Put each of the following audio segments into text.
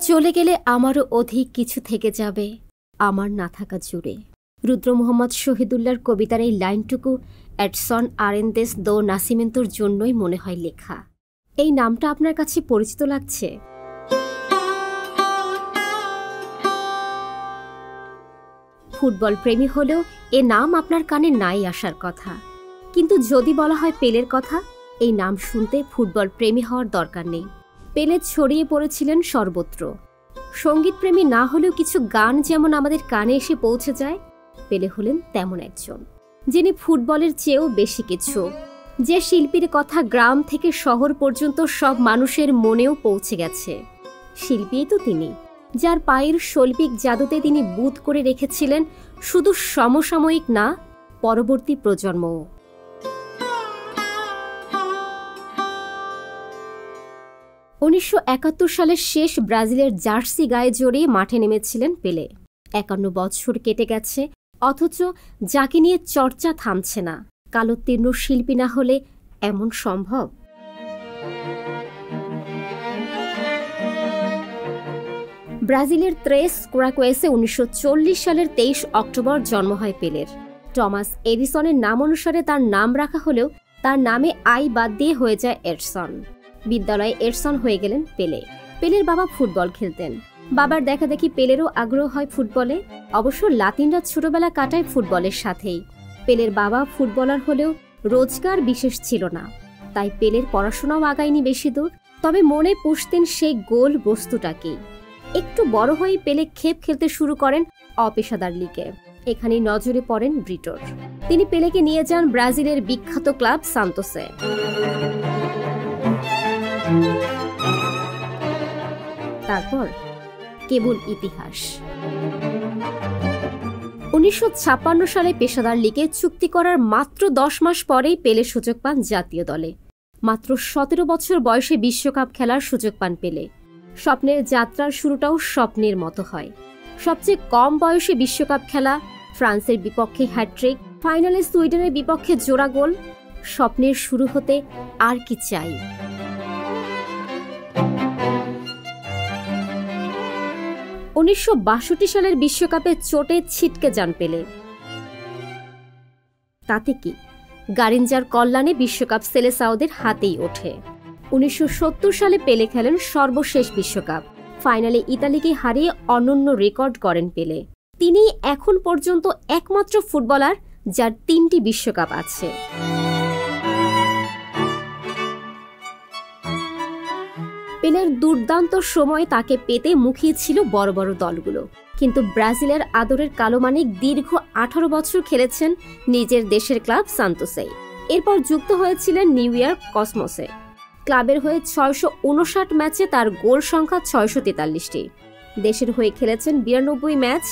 চলে গেলে আমারও অধিক কিছু থেকে যাবে আমার না থাকা জুড়ে। রুদ্র মোহাম্মদ শহীদুল্লাহর কবিতার এই লাইনটুকু এডসন আরেন্দেস দো নাসিমেন্তোর জন্যই মনে হয় লেখা। এই নামটা আপনার কাছে পরিচিত লাগছে? ফুটবল প্রেমী হলেও এ নাম আপনার কানে নাই আসার কথা, কিন্তু যদি বলা হয় পেলের কথা, এই নাম শুনতে ফুটবল প্রেমী হওয়ার দরকার নেই। পেলে ছড়িয়ে পড়েছিলেন সর্বত্র। সঙ্গীতপ্রেমী না হলেও কিছু গান যেমন আমাদের কানে এসে পৌঁছে যায়, পেলে হলেন তেমন একজন, যিনি ফুটবলের চেয়েও বেশি কিছু। যে শিল্পীর কথা গ্রাম থেকে শহর পর্যন্ত সব মানুষের মনেও পৌঁছে গেছে, শিল্পীই তো তিনি, যার পায়ের শৈল্পিক জাদুতে তিনি বুঁদ করে রেখেছিলেন শুধু সমসাময়িক না, পরবর্তী প্রজন্মও। 1971 সালের শেষ ব্রাজিলের জার্সি গায়ে জড়িয়ে মাঠে নেমেছিলেন পেলে। 51 বছর কেটে গেছে, অথচ যাকে নিয়ে চর্চা থামছে না। কালোত্তীর্ণ শিল্পী না হলে এমন সম্ভব? ব্রাজিলের ত্রেস কোরাকোয়েসে 1940 সালের 23 অক্টোবর জন্ম হয় পেলের। টমাস এডিসনের নাম অনুসারে তার নাম রাখা হলেও তার নামে আই বাদ দিয়ে হয়ে যায় এডসন। বিদ্যালয়ে এডসন হয়ে গেলেন পেলে। পেলের বাবা ফুটবল খেলতেন। বাবার দেখাদেখি পেলেরও আগ্রহ হয় ফুটবলে। অবশ্য লাতিনরা ছোটবেলা কাটায় ফুটবলের সাথেই। পেলের বাবা ফুটবলার হলেও রোজগার বিশেষ ছিল না, তাই পেলের পড়াশোনাও আগায়নি বেশি দূর। তবে মনে পুষতেন সেই গোল বস্তুটাকেই। একটু বড় হয়েই পেলে খেপ খেলতে শুরু করেন অপেশাদার লিগে। এখানে নজরে পড়েন ব্রিটোর। তিনি পেলেকে নিয়ে যান ব্রাজিলের বিখ্যাত ক্লাব সান্তোসে। তারপর কেবল ইতিহাস। 1956 সালে পেশাদার লিগে চুক্তি করার মাত্র 10 মাস পরেই পেলে সুযোগ পান জাতীয় দলে। মাত্র 17 বছর বয়সে বিশ্বকাপ খেলার সুযোগ পান পেলে। স্বপ্নের যাত্রার শুরুটাও স্বপ্নের মতো হয়। সবচেয়ে কম বয়সে বিশ্বকাপ খেলা, ফ্রান্সের বিপক্ষে হ্যাট্রিক, ফাইনালে সুইডেনের বিপক্ষে জোড়া গোল। স্বপ্নের শুরু হতে আর কি চাই? 1962 সালের বিশ্বকাপে চোটে ছিটকে যান পেলে। তাতে কি, গারিঞ্জার কল্যাণে বিশ্বকাপ সেলেসাওদের হাতেই ওঠে। 1970 সালে পেলে খেলেন সর্বশেষ বিশ্বকাপ। ফাইনালে ইতালিকে হারিয়ে অনন্য রেকর্ড করেন পেলে। তিনি এখন পর্যন্ত একমাত্র ফুটবলার যার 3টি বিশ্বকাপ আছে। পেলের দুর্দান্ত সময় তাকে পেতে মুখিয়ে ছিল বড় বড় দলগুলো, কিন্তু ব্রাজিলের আদরের কালো মানিক দীর্ঘ 18 বছর খেলেছেন নিজের দেশের ক্লাব সান্তোসে। এরপর যুক্ত হয়েছিলেন নিউ ইয়র্ক কসমোসে। ক্লাবের হয়ে 659 ম্যাচে তার গোল সংখ্যা 643টি। দেশের হয়ে খেলেছেন 92 ম্যাচ,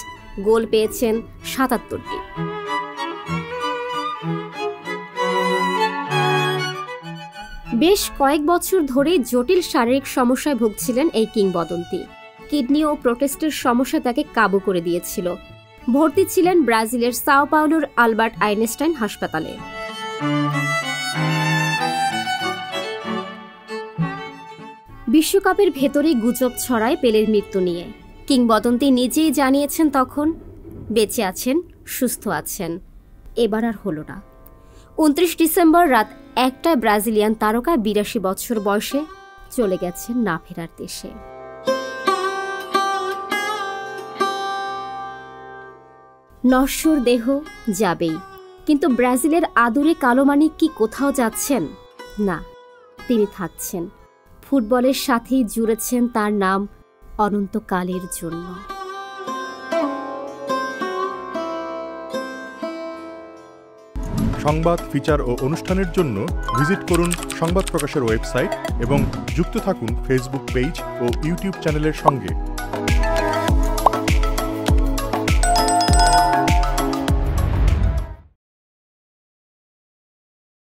গোল পেয়েছেন 77টি। বেশ কয়েক বছর ধরে জটিল শারীরিক সমস্যায় ভুগছিলেন এই কিংবদন্তি। কিডনি ও প্রোটেস্টের সমস্যা তাকে কাবু করে দিয়েছিল। ভর্তি ছিলেন ব্রাজিলের সাও পাওলোর আলবার্ট আইনস্টাইন হাসপাতালে। বিশ্বকাপের ভেতরেই গুজব ছড়ায় পেলের মৃত্যু নিয়ে। কিংবদন্তি নিজেই জানিয়েছেন তখন, বেঁচে আছেন, সুস্থ আছেন। এবার আর হলো না। 29 ডিসেম্বর রাত 1টায় ব্রাজিলিয়ান তারকা 82 বছর বয়সে চলে গেছেন না ফেরার দেশে। নশ্বর দেহ যাবেই, কিন্তু ব্রাজিলের আদুরে কালো মানিক কি কোথাও যাচ্ছেন? না, তিনি থাকছেন। ফুটবলের সাথেই জুড়েছেন তার নাম অনন্তকালের জন্য। সংবাদ, ফিচার ও অনুষ্ঠানের জন্য ভিজিট করুন সংবাদ প্রকাশের ওয়েবসাইট এবং যুক্ত থাকুন ফেসবুক পেজ ও ইউটিউব চ্যানেলের সঙ্গে।